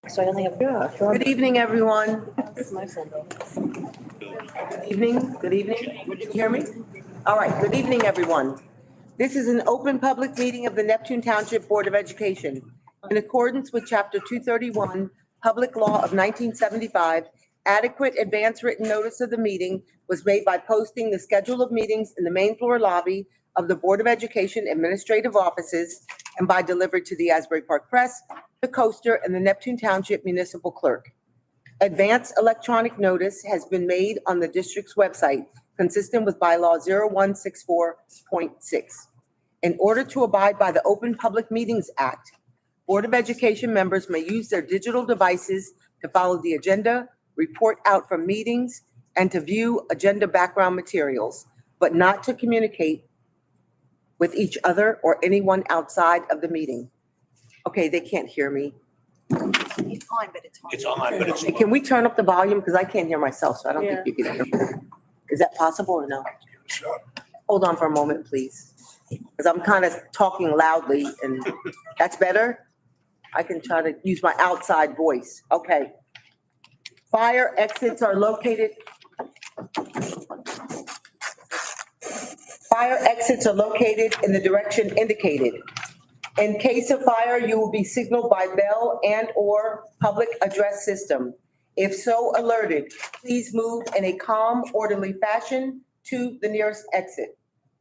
So I only have. Good evening, everyone. That's my Sunday. Good evening. Good evening. Did you hear me? All right. Good evening, everyone. This is an open public meeting of the Neptune Township Board of Education. In accordance with Chapter 231, Public Law of 1975, adequate advance written notice of the meeting was made by posting the schedule of meetings in the main floor lobby of the Board of Education administrative offices and by delivery to the Asbury Park Press, the Coaster, and the Neptune Township Municipal Clerk. Advance electronic notice has been made on the district's website, consistent with bylaw 0164.6. In order to abide by the Open Public Meetings Act, Board of Education members may use their digital devices to follow the agenda, report out from meetings, and to view agenda background materials, but not to communicate with each other or anyone outside of the meeting. Okay, they can't hear me. It's on, but it's hard. It's on, but it's. Can we turn up the volume? Because I can't hear myself, so I don't think you can hear me. Is that possible or no? Hold on for a moment, please. Because I'm kind of talking loudly and that's better. I can try to use my outside voice. Okay. Fire exits are located. Fire exits are located in the direction indicated. In case of fire, you will be signaled by bell and/or public address system. If so alerted, please move in a calm, orderly fashion to the nearest exit.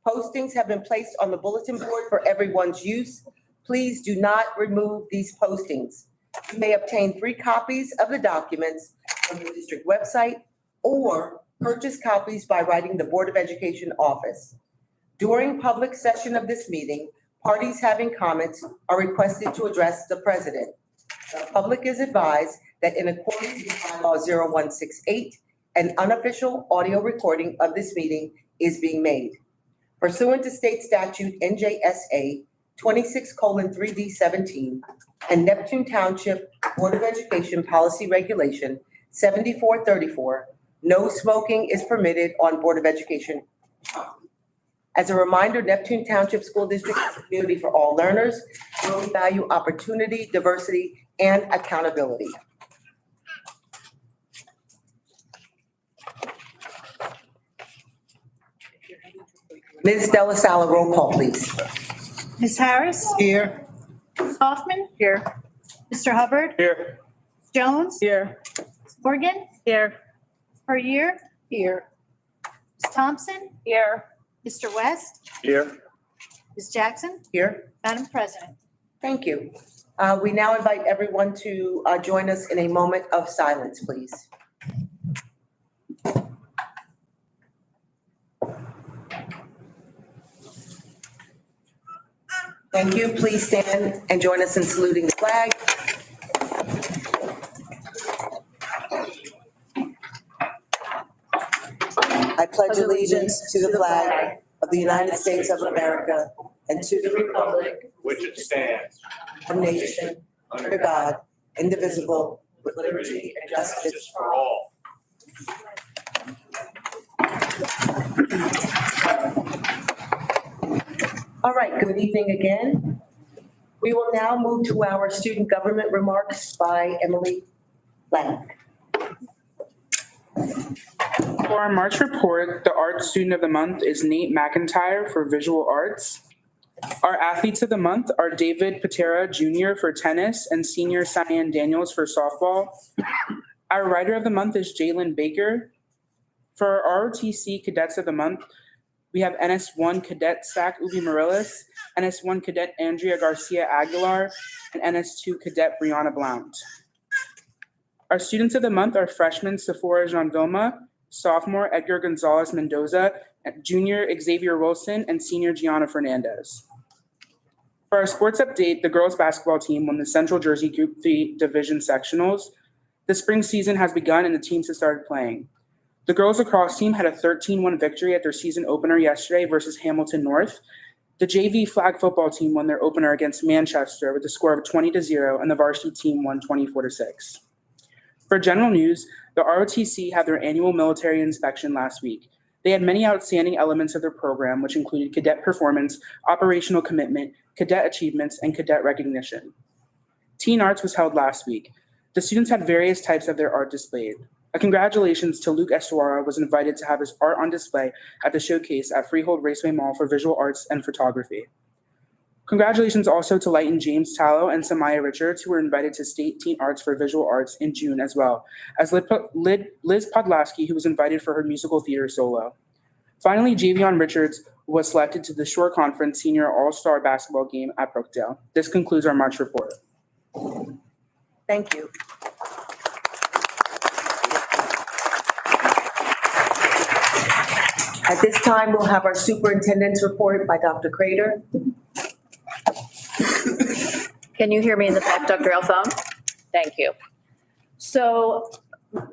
Postings have been placed on the bulletin board for everyone's use. Please do not remove these postings. You may obtain free copies of the documents from the district website or purchase copies by writing the Board of Education office. During public session of this meeting, parties having comments are requested to address the president. The public is advised that in accordance with bylaw 0168, an unofficial audio recording of this meeting is being made. Pursuant to state statute NJSA 26:3D17 and Neptune Township Board of Education Policy Regulation 7434, no smoking is permitted on Board of Education. As a reminder, Neptune Township School District is a community for all learners. We value opportunity, diversity, and accountability. Ms. Della Sala, roll call, please. Ms. Harris? Here. Ms. Hoffman? Here. Mr. Hubbard? Here. Ms. Jones? Here. Ms. Morgan? Here. Ms. Perrier? Here. Ms. Thompson? Here. Mr. West? Here. Ms. Jackson? Here. Madam President? Thank you. We now invite everyone to join us in a moment of silence, please. Thank you. Please stand and join us in saluting the flag. I pledge allegiance to the flag of the United States of America and to the republic Which it stands. one nation, under God, indivisible, with liberty and justice for all. All right, good evening again. We will now move to our student government remarks by Emily Lang. For our March report, the art student of the month is Nate McIntyre for visual arts. Our athletes of the month are David Patera Jr. for tennis and senior Cyan Daniels for softball. Our writer of the month is Jalen Baker. For our ROTC cadets of the month, we have NS1 cadet Zach Ubi Morales, NS1 cadet Andrea Garcia Aguilar, and NS2 cadet Brianna Blount. Our students of the month are freshman Sephora Jean Vilma, sophomore Edgar Gonzalez Mendoza, junior Xavier Wilson, and senior Gianna Fernandez. For our sports update, the girls basketball team won the Central Jersey Group 3 Division Sectionals. The spring season has begun and the teams have started playing. The girls lacrosse team had a 13-1 victory at their season opener yesterday versus Hamilton North. The JV flag football team won their opener against Manchester with a score of 20-0, and the varsity team won 24-6. For general news, the ROTC had their annual military inspection last week. They had many outstanding elements of their program, which included cadet performance, operational commitment, cadet achievements, and cadet recognition. Teen Arts was held last week. The students had various types of their art displayed. A congratulations to Luke Estuara was invited to have his art on display at the showcase at Freehold Raceway Mall for visual arts and photography. Congratulations also to Lighton James Tallow and Samaya Richards, who were invited to State Teen Arts for visual arts in June, as well as Liz Podlaski, who was invited for her musical theater solo. Finally, Javion Richards was selected to the Shore Conference Senior All-Star Basketball game at Brookdale. This concludes our March report. Thank you. At this time, we'll have our superintendent's report by Dr. Crater. Can you hear me in the back, Dr. Alphone? Thank you. So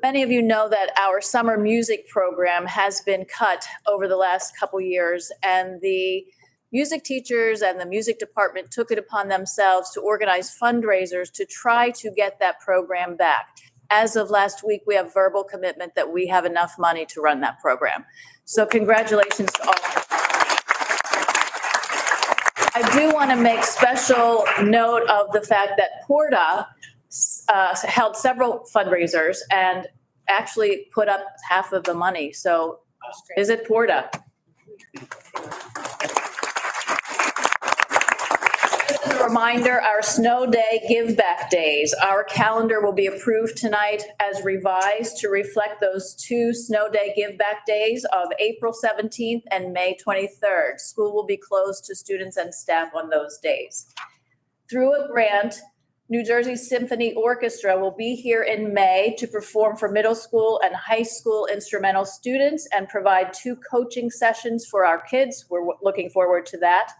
many of you know that our summer music program has been cut over the last couple years, and the music teachers and the music department took it upon themselves to organize fundraisers to try to get that program back. As of last week, we have verbal commitment that we have enough money to run that program. So congratulations to all. I do want to make special note of the fact that Porta held several fundraisers and actually put up half of the money. So visit Porta. As a reminder, our Snow Day Give Back Days. Our calendar will be approved tonight as revised to reflect those 2 Snow Day Give Back Days of April 17th and May 23rd. School will be closed to students and staff on those days. Through a grant, New Jersey Symphony Orchestra will be here in May to perform for middle school and high school instrumental students and provide 2 coaching sessions for our kids. We're looking forward to that.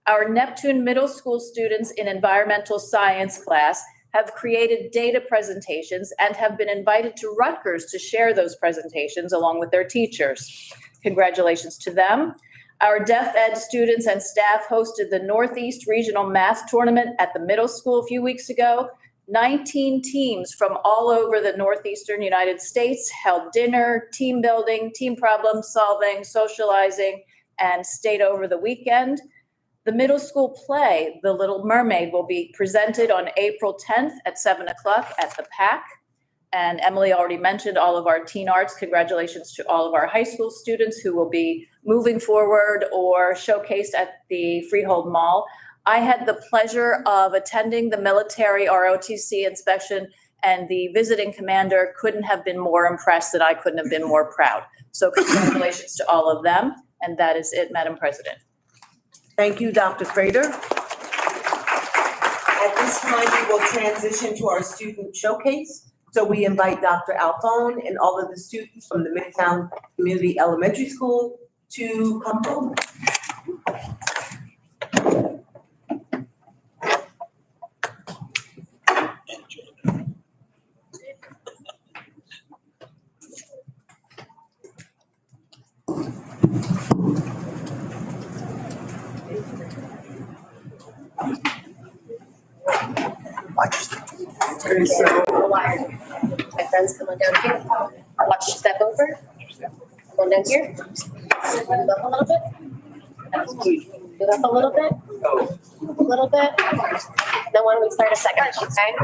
Our Neptune Middle School students in environmental science class have created data presentations and have been invited to Rutgers to share those presentations along with their teachers. Congratulations to them. Our Deaf Ed students and staff hosted the Northeast Regional Math Tournament at the middle school a few weeks ago. 19 teams from all over the Northeastern United States held dinner, team building, team problem solving, socializing, and stayed over the weekend. The middle school play, The Little Mermaid, will be presented on April 10th at 7 o'clock at the PAC. And Emily already mentioned all of our teen arts. Congratulations to all of our high school students who will be moving forward or showcased at the Freehold Mall. I had the pleasure of attending the military ROTC inspection, and the visiting commander couldn't have been more impressed, and I couldn't have been more proud. So congratulations to all of them. And that is it, Madam President. Thank you, Dr. Crater. At this time, we will transition to our student showcase. So we invite Dr. Alphone and all of the students from the Midtown Community Elementary School to come forward. Okay, so my friends, come on down here. Watch, step over. Come on down here. Move up a little bit. Move up a little bit. A little bit. Then why don't we start a second, okay?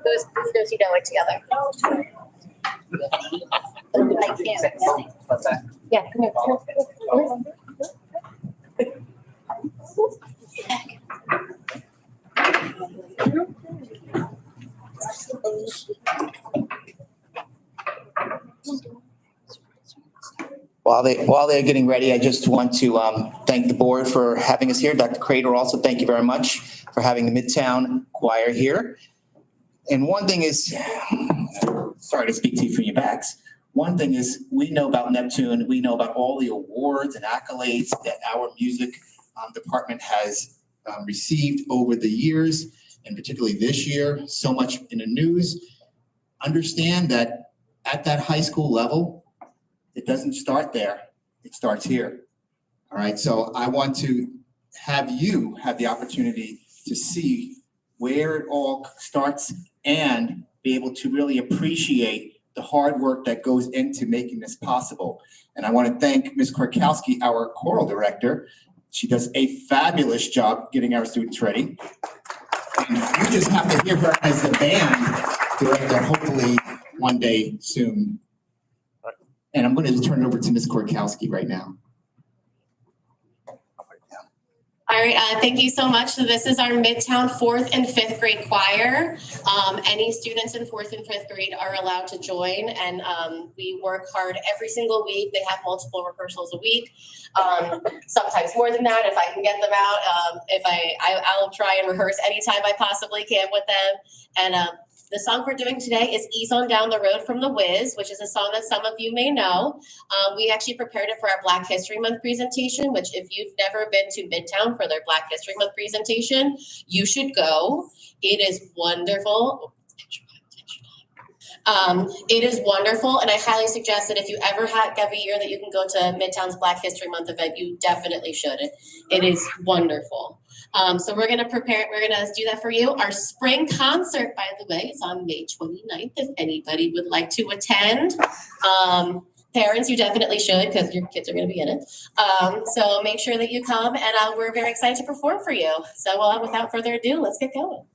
Those you don't like together. I can't. Yeah, come here. While they're getting ready, I just want to thank the board for having us here. Dr. Crater, also thank you very much for having the Midtown Choir here. And one thing is, sorry to speak to you from your backs. One thing is, we know about Neptune. We know about all the awards and accolades that our music department has received over the years, and particularly this year, so much in the news. Understand that at that high school level, it doesn't start there. It starts here. All right. So I want to have you have the opportunity to see where it all starts and be able to really appreciate the hard work that goes into making this possible. And I want to thank Ms. Korkowski, our choral director. She does a fabulous job getting our students ready. And you just have to hear her as the band director, hopefully one day soon. And I'm going to turn it over to Ms. Korkowski right now. All right, thank you so much. So this is our Midtown 4th and 5th grade choir. Any students in 4th and 5th grade are allowed to join, and we work hard every single week. They have multiple rehearsals a week, sometimes more than that if I can get them out. I'll try and rehearse anytime I possibly can with them. And the song we're doing today is Ease On Down the Road from The Wiz, which is a song that some of you may know. We actually prepared it for our Black History Month presentation, which if you've never been to Midtown for their Black History Month presentation, you should go. It is wonderful. It is wonderful, and I highly suggest that if you ever have every year that you can go to Midtown's Black History Month event, you definitely should. It is wonderful. So we're gonna do that for you. Our spring concert, by the way, is on May 29th, if anybody would like to attend. Parents, you definitely should, because your kids are gonna be in it. So make sure that you come, and we're very excited to perform for you. So without further ado, let's get going.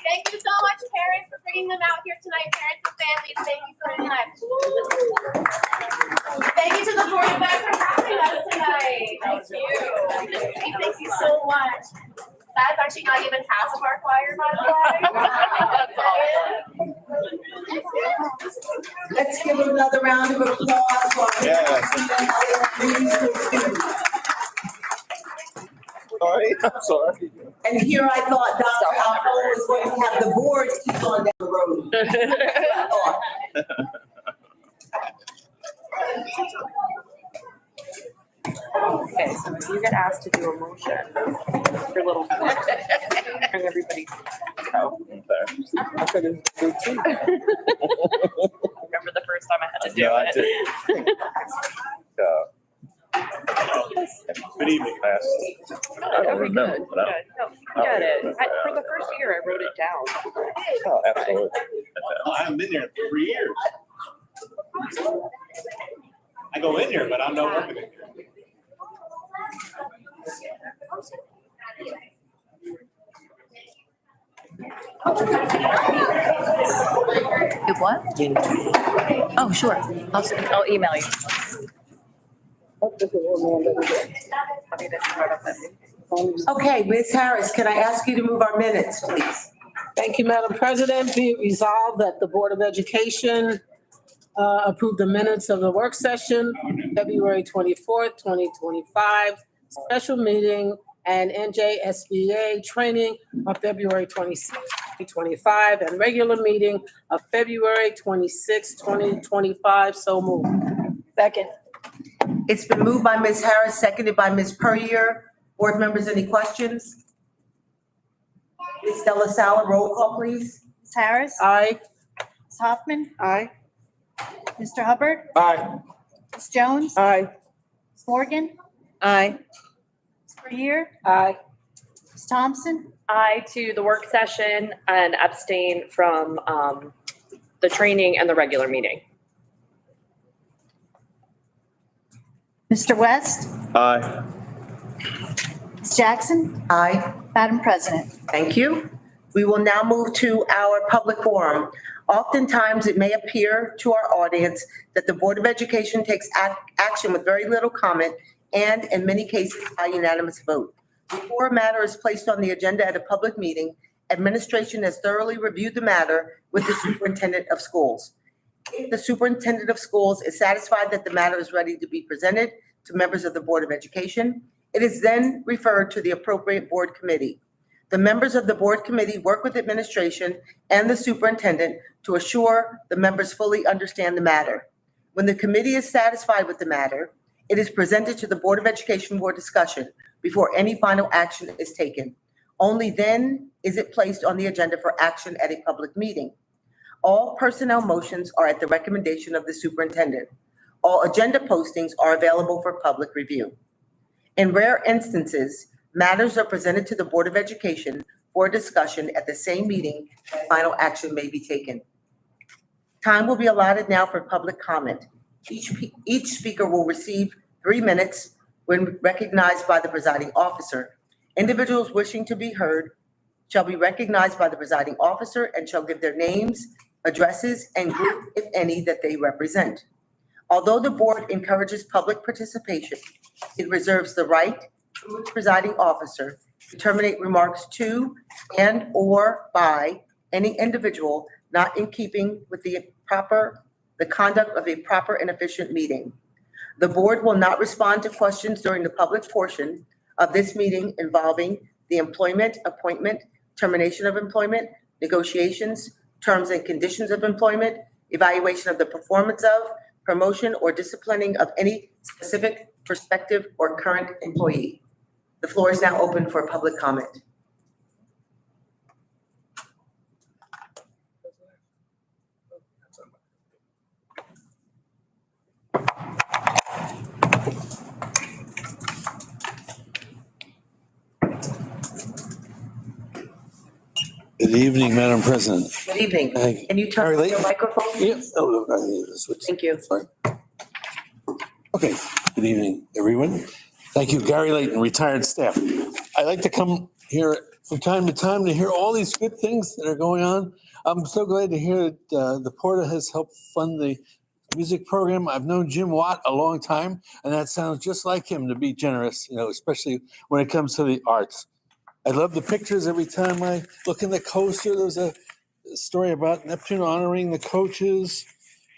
Thank you so much, parents, for bringing them out here tonight. Parents and families, thank you so much. Thank you to the board and back for having us tonight. Thank you. Thank you so much. That's actually not even half of our choir, by the way. Let's give another round of applause for our I'm sorry. And here I thought Dr. Alcone was going to have the boards keep on down the road. Okay, so you get asked to do a motion for little bring everybody. So. Okay. Remember the first time I had to do Yeah, I it? did. Good evening, class. I don't remember, but Good. No, you got it. For the first year, I wrote it down. Oh, absolutely. I haven't been here in 3 years. I go in here, but I'm not working in here. It what? Oh, sure. I'll email you. Okay, Ms. Harris, can I ask you to move our minutes, please? Thank you, Madam President. Be it resolved that the Board of Education approve the minutes of the work session, February 24th, 2025, special meeting and NJSBA training on February 26th, 2025, and regular meeting of February 26th, 2025. So moved. Second. It's been moved by Ms. Harris, seconded by Ms. Puryear. Board members, any questions? Ms. Della Sala, roll call, please. Ms. Harris? Aye. Ms. Hoffman? Aye. Mr. Hubbard? Aye. Ms. Jones? Aye. Ms. Morgan? Aye. Ms. Perrier? Aye. Ms. Thompson? Aye to the work session and abstain from the training and the regular meeting. Mr. West? Aye. Ms. Jackson? Aye. Madam President? Thank you. We will now move to our public forum. Oftentimes, it may appear to our audience that the Board of Education takes action with very little comment and, in many cases, by unanimous vote. Before a matter is placed on the agenda at a public meeting, administration has thoroughly reviewed the matter with the superintendent of schools. If the superintendent of schools is satisfied that the matter is ready to be presented to members of the Board of Education, it is then referred to the appropriate board committee. The members of the board committee work with administration and the superintendent to assure the members fully understand the matter. When the committee is satisfied with the matter, it is presented to the Board of Education for discussion before any final action is taken. Only then is it placed on the agenda for action at a public meeting. All personnel motions are at the recommendation of the superintendent. All agenda postings are available for public review. In rare instances, matters are presented to the Board of Education for discussion at the same meeting and final action may be taken. Time will be allotted now for public comment. Each speaker will receive 3 minutes when recognized by the presiding officer. Individuals wishing to be heard shall be recognized by the presiding officer and shall give their names, addresses, and group, if any, that they represent. Although the board encourages public participation, it reserves the right through its presiding officer to terminate remarks to and/or by any individual not in keeping with the conduct of a proper and efficient meeting. The board will not respond to questions during the public portion of this meeting involving the employment, appointment, termination of employment, negotiations, terms and conditions of employment, evaluation of the performance of, promotion, or disciplining of any specific, prospective, or current employee. The floor is now open for public comment. Good evening, Madam President. Good evening. Hi. Can you turn Gary on your Layton? microphone? Yeah. Oh, I need to switch. Thank you. Sorry. Okay, good evening, everyone. Thank you, Gary Layton, retired staff. I like to come here from time to time to hear all these good things that are going on. I'm so glad to hear that the Porta has helped fund the music program. I've known Jim Watt a long time, and that sounds just like him to be generous, especially when it comes to the arts. I love the pictures every time I look in the coaster. There's a story about Neptune honoring the coaches.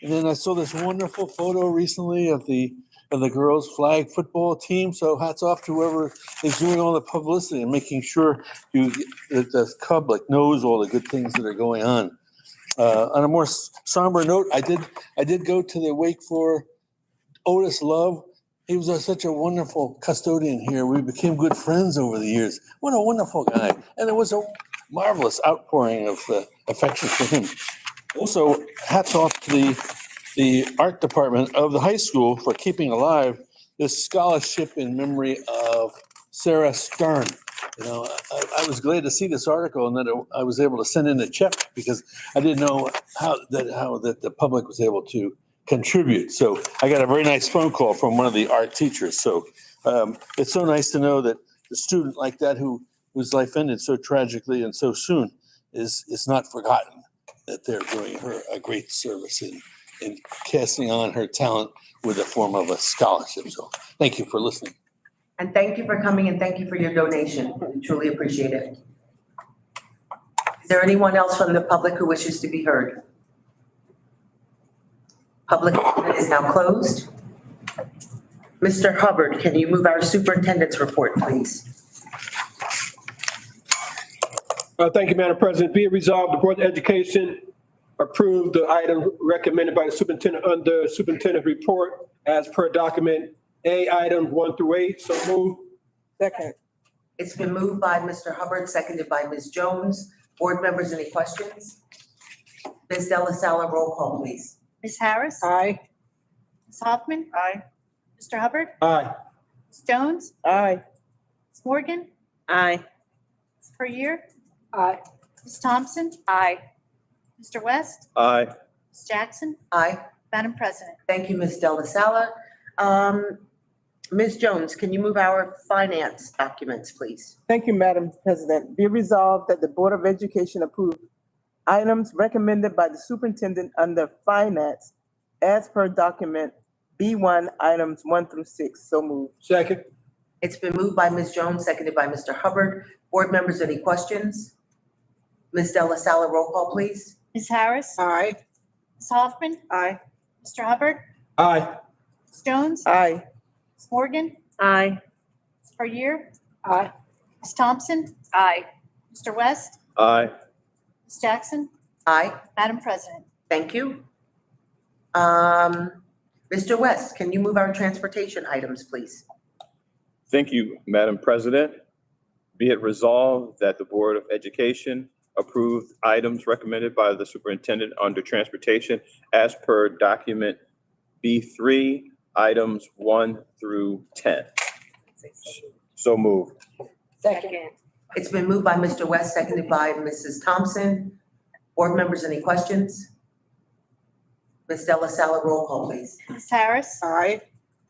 And then I saw this wonderful photo recently of the girls' flag football team. So hats off to whoever is doing all the publicity and making sure that the public knows all the good things that are going on. On a more somber note, I did go to the wake for Otis Love. He was such a wonderful custodian here. We became good friends over the years. What a wonderful guy. And it was a marvelous outpouring of affection for him. Also, hats off to the art department of the high school for keeping alive this scholarship in memory of Sarah Stern. I was glad to see this article and that I was able to send in a check because I didn't know how the public was able to contribute. So I got a very nice phone call from one of the art teachers. So it's so nice to know that a student like that whose life ended so tragically and so soon is not forgotten. that they're doing her a great service in casting on her talent with a form of a scholarship. So thank you for listening. And thank you for coming and thank you for your donation. We truly appreciate it. Is there anyone else from the public who wishes to be heard? Public comment is now closed. Mr. Hubbard, can you move our superintendent's report, please? Thank you, Madam President. Be it resolved, the Board of Education approved the item recommended by the superintendent under superintendent report as per document A, items 1 through 8. So moved. Second. It's been moved by Mr. Hubbard, seconded by Ms. Jones. Board members, any questions? Ms. Della Sala, roll call, please. Ms. Harris? Aye. Ms. Hoffman? Aye. Mr. Hubbard? Aye. Ms. Jones? Aye. Ms. Morgan? Aye. Ms. Puryear? Aye. Ms. Thompson? Aye. Mr. West? Aye. Ms. Jackson? Aye. Madam President? Thank you, Ms. Della Sala. Ms. Jones, can you move our finance documents, please? Thank you, Madam President. Be resolved that the Board of Education approve items recommended by the superintendent under finance as per document B1, items 1 through 6. So moved. Second. It's been moved by Ms. Jones, seconded by Mr. Hubbard. Board members, any questions? Ms. Della Sala, roll call, please. Ms. Harris? Aye. Ms. Hoffman? Aye. Mr. Hubbard? Aye. Ms. Jones? Aye. Ms. Morgan? Aye. Ms. Puryear? Aye. Ms. Thompson? Aye. Mr. West? Aye. Ms. Jackson? Aye. Madam President? Thank you. Mr. West, can you move our transportation items, please? Thank you, Madam President. Be it resolved that the Board of Education approved items recommended by the superintendent under transportation as per document B3, items 1 through 10. So moved. Second. It's been moved by Mr. West, seconded by Mrs. Thompson. Board members, any questions? Ms. Della Sala, roll call, please. Ms. Harris? Aye.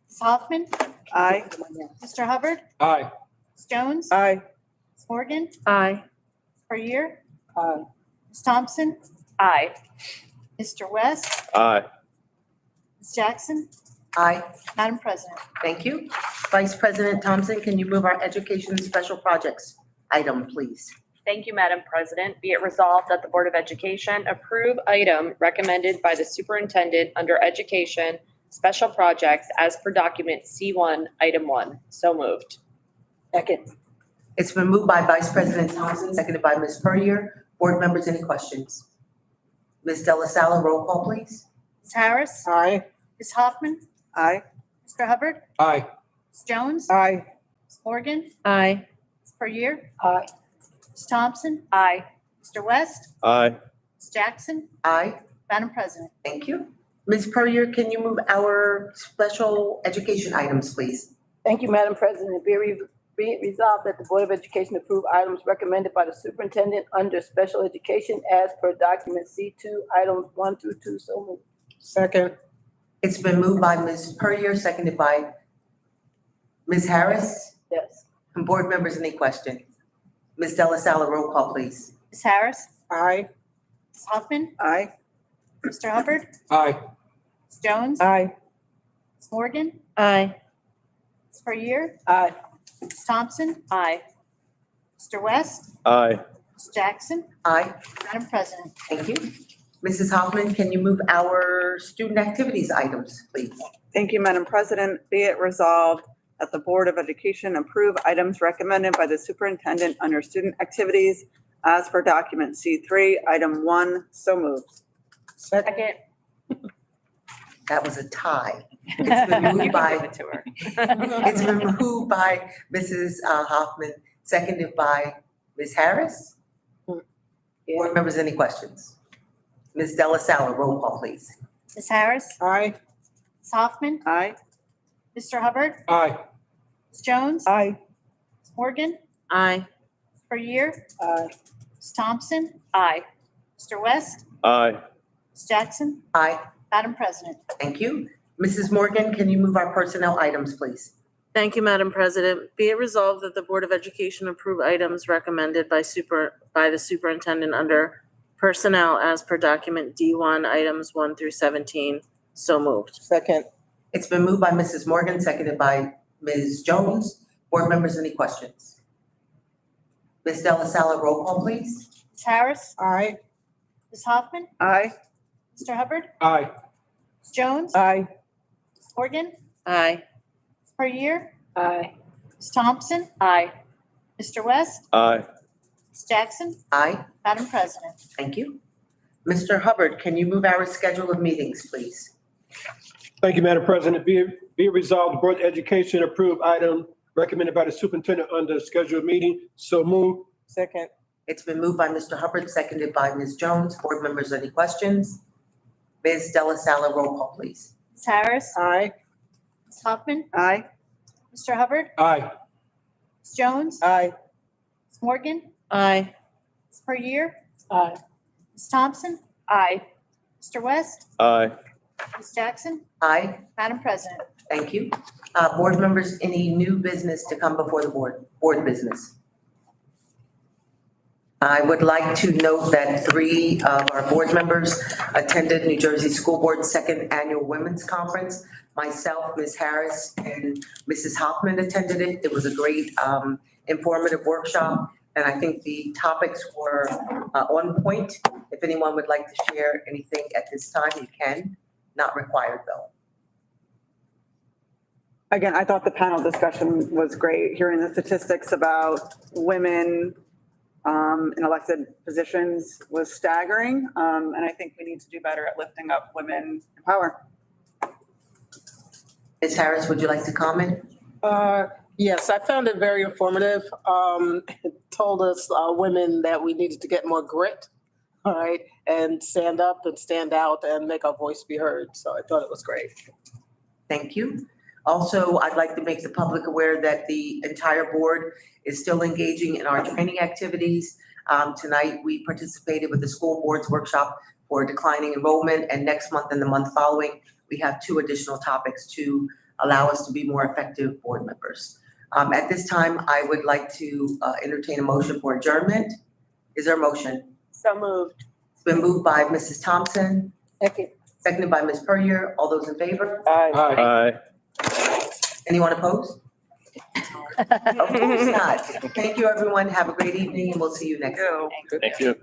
Ms. Hoffman? Aye. Mr. Hubbard? Aye. Ms. Jones? Aye. Ms. Morgan? Aye. Ms. Puryear? Aye. Ms. Thompson? Aye. Mr. West? Aye. Ms. Jackson? Aye. Madam President? Thank you. Vice President Thompson, can you move our education special projects item, please? Thank you, Madam President. Be it resolved that the Board of Education approve item recommended by the superintendent under education special projects as per document C1, item 1. So moved. Second. It's been moved by Vice President Thompson, seconded by Ms. Puryear. Board members, any questions? Ms. Della Sala, roll call, please. Ms. Harris? Aye. Ms. Hoffman? Aye. Mr. Hubbard? Aye. Ms. Jones? Aye. Ms. Morgan? Aye. Ms. Puryear? Aye. Ms. Thompson? Aye. Mr. West? Aye. Ms. Jackson? Aye. Madam President? Thank you. Ms. Puryear, can you move our special education items, please? Thank you, Madam President. Be it resolved that the Board of Education approve items recommended by the superintendent under special education as per document C2, items 1 through 2. So moved. Second. It's been moved by Ms. Puryear, seconded by Ms. Harris. Yes. And board members, any questions? Ms. Della Sala, roll call, please. Ms. Harris? Aye. Ms. Hoffman? Aye. Mr. Hubbard? Aye. Ms. Jones? Aye. Ms. Morgan? Aye. Ms. Puryear? Aye. Ms. Thompson? Aye. Mr. West? Aye. Ms. Jackson? Aye. Madam President? Thank you. Mrs. Hoffman, can you move our student activities items, please? Thank you, Madam President. Be it resolved that the Board of Education approve items recommended by the superintendent under student activities as per document C3, item 1. So moved. Second. That was a tie. It's been moved by, it's been moved by Mrs. Hoffman, seconded by Ms. Harris. Board members, any questions? Ms. Della Sala, roll call, please. Ms. Harris? Aye. Ms. Hoffman? Aye. Mr. Hubbard? Aye. Ms. Jones? Aye. Ms. Morgan? Aye. Ms. Puryear? Aye. Ms. Thompson? Aye. Mr. West? Aye. Ms. Jackson? Aye. Madam President? Thank you. Mrs. Morgan, can you move our personnel items, please? Thank you, Madam President. Be it resolved that the Board of Education approve items recommended by the superintendent under Personnel as per document D1, items 1 through 17. So moved. Second. It's been moved by Mrs. Morgan, seconded by Ms. Jones. Board members, any questions? Ms. Della Sala, roll call, please. Ms. Harris, Aye. Ms. Hoffman, Aye. Mr. Hubbard, Aye. Ms. Jones, Aye. Ms. Morgan, Aye. Ms. Puryear, Aye. Ms. Thompson, Aye. Mr. West, Aye. Ms. Jackson, Aye. Madam President. Thank you. Mr. Hubbard, can you move our schedule of meetings, please? Thank you, Madam President. Be it resolved, the Board of Education approve item recommended by the superintendent under scheduled meeting. So move. Second. It's been moved by Mr. Hubbard, seconded by Ms. Jones. Board members, any questions? Ms. Della Sala, roll call, please. Ms. Harris, Aye. Ms. Hoffman, Aye. Mr. Hubbard, Aye. Ms. Jones, Aye. Ms. Morgan, Aye. Ms. Puryear, Aye. Ms. Thompson, Aye. Mr. West, Aye. Ms. Jackson, Aye. Madam President. Thank you. Board members, any new business to come before the board business? I would like to note that 3 of our board members attended New Jersey School Board's second annual Women's Conference. Myself, Ms. Harris, and Mrs. Hoffman attended it. It was a great, informative workshop, and I think the topics were on point. If anyone would like to share anything at this time, you can. Not required, though. Again, I thought the panel discussion was great, hearing the statistics about women in elected positions was staggering. And I think we need to do better at lifting up women in power. Ms. Harris, would you like to comment? Yes, I found it very informative. It told us women that we needed to get more grit, all right, and stand up and stand out and make our voice be heard. So I thought it was great. Thank you. Also, I'd like to make the public aware that the entire board is still engaging in our training activities. Tonight, we participated with the school board's workshop for declining enrollment, and next month and the month following, we have 2 additional topics to allow us to be more effective board members. At this time, I would like to entertain a motion for adjournment. Is there a motion? So moved. It's been moved by Mrs. Thompson, Second. seconded by Ms. Puryear. All those in favor? Aye. Aye. Anyone opposed? Of course not. Thank you, everyone. Have a great evening, and we'll see you next week. Thank you.